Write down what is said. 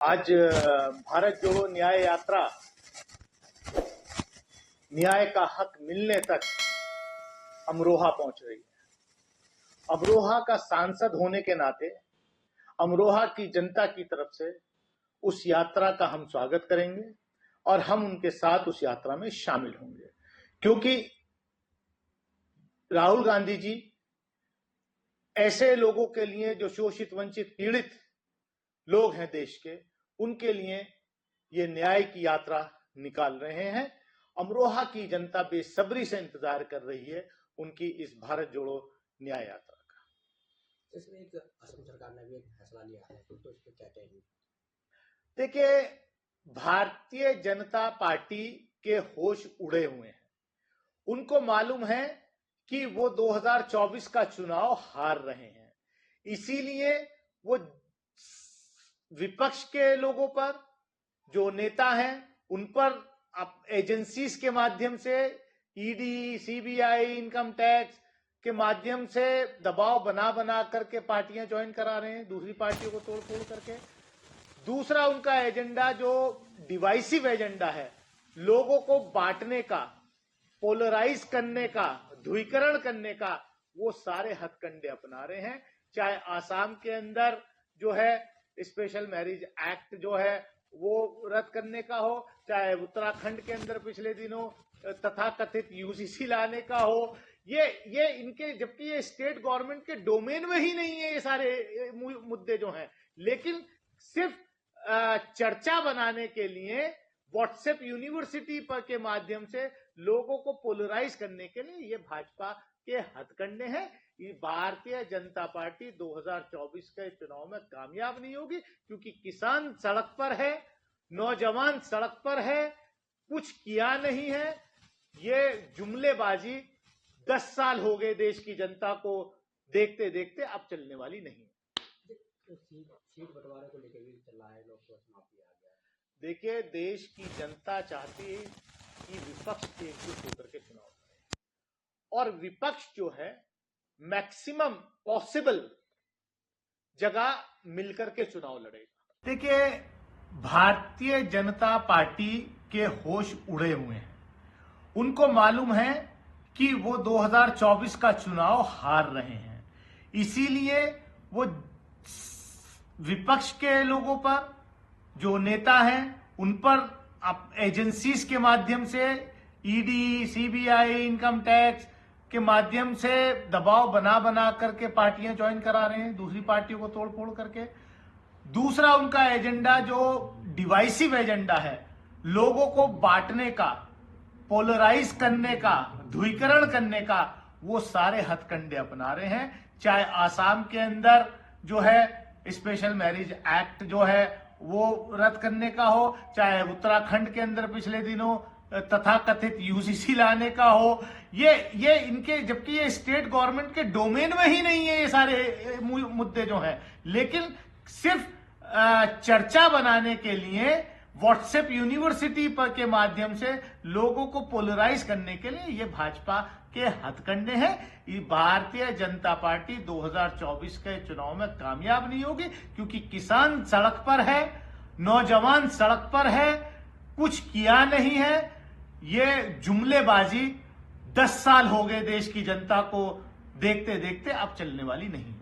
आज भारत जोड़ो न्याय यात्रा न्याय का हक मिलने तक अमरोहा पहुंच रही है। अमरोहा का सांसद होने के नाते अमरोहा की जनता की तरफ से उस यात्रा का हम स्वागत करेंगे और हम उनके साथ उस यात्रा में शामिल होंगे, क्योंकि राहुल गांधी जी ऐसे लोगों के लिए जो शोषित, वंचित, पीड़ित लोग हैं देश के, उनके लिए ये न्याय की यात्रा निकाल रहे हैं। अमरोहा की जनता बेसब्री से इंतजार कर रही है उनकी इस भारत जोड़ो न्याय यात्रा का। इसमें एक असम सरकार ने भी एक फैसला लिया है, तो इस पर क्या कहेंगे? देखिए, भारतीय जनता पार्टी के होश उड़े हुए हैं। उनको मालूम है कि वो 2024 का चुनाव हार रहे हैं, इसीलिए वो विपक्ष के लोगों पर, जो नेता हैं, उन पर एजेंसीज के माध्यम से, ईडी, सीबीआई, इनकम टैक्स के माध्यम से दबाव बना बना करके पार्टियां ज्वाइन करा रहे हैं, दूसरी पार्टियों को तोड़ फोड़ करके। दूसरा उनका एजेंडा जो डिवाइसिव एजेंडा है, लोगों को बांटने का, पोलराइज करने का, ध्रुवीकरण करने का, वो सारे हथकंडे अपना रहे हैं। चाहे आसाम के अंदर जो है स्पेशल मैरिज एक्ट जो है वो रद्द करने का हो, चाहे उत्तराखंड के अंदर पिछले दिनों तथाकथित यूसीसी लाने का हो, ये इनके, जबकि ये स्टेट गवर्नमेंट के डोमेन में ही नहीं है ये सारे मुद्दे जो हैं, लेकिन सिर्फ चर्चा बनाने के लिए व्हाट्सएप यूनिवर्सिटी पर के माध्यम से लोगों को पोलराइज करने के लिए ये भाजपा के हथकंडे हैं। ये भारतीय जनता पार्टी 2024 के चुनाव में कामयाब नहीं होगी, क्योंकि किसान सड़क पर है, नौजवान सड़क पर है, कुछ किया नहीं है। ये जुमलेबाजी 10 साल हो गए देश की जनता को देखते देखते, अब चलने वाली नहीं है। सीट बंटवारे को लेकर भी चल रहा है, लोकसभा चुनाव भी आ गया। देखिए, देश की जनता चाहती है कि विपक्ष एकजुट होकर के चुनाव लड़े, और विपक्ष जो है मैक्सिमम पॉसिबल जगह मिलकर के चुनाव लड़ेगा। देखिए, भारतीय जनता पार्टी के होश उड़े हुए हैं। उनको मालूम है कि वो 2024 का चुनाव हार रहे हैं, इसीलिए वो विपक्ष के लोगों पर, जो नेता हैं, उन पर एजेंसीज के माध्यम से, ईडी, सीबीआई, इनकम टैक्स के माध्यम से दबाव बना बना करके पार्टियां ज्वाइन करा रहे हैं, दूसरी पार्टियों को तोड़ फोड़ करके। दूसरा उनका एजेंडा जो डिवाइसिव एजेंडा है, लोगों को बांटने का, पोलराइज करने का, ध्रुवीकरण करने का, वो सारे हथकंडे अपना रहे हैं। चाहे आसाम के अंदर जो है स्पेशल मैरिज एक्ट जो है वो रद्द करने का हो, चाहे उत्तराखंड के अंदर पिछले दिनों तथाकथित यूसीसी लाने का हो, ये इनके, जबकि ये स्टेट गवर्नमेंट के डोमेन में ही नहीं है ये सारे मुद्दे जो हैं, लेकिन सिर्फ चर्चा बनाने के लिए व्हाट्सएप यूनिवर्सिटी पर के माध्यम से लोगों को पोलराइज करने के लिए ये भाजपा के हथकंडे हैं। ये भारतीय जनता पार्टी 2024 के चुनाव में कामयाब नहीं होगी, क्योंकि किसान सड़क पर है, नौजवान सड़क पर है, कुछ किया नहीं है। ये जुमलेबाजी 10 साल हो गए देश की जनता को देखते देखते, अब चलने वाली नहीं है।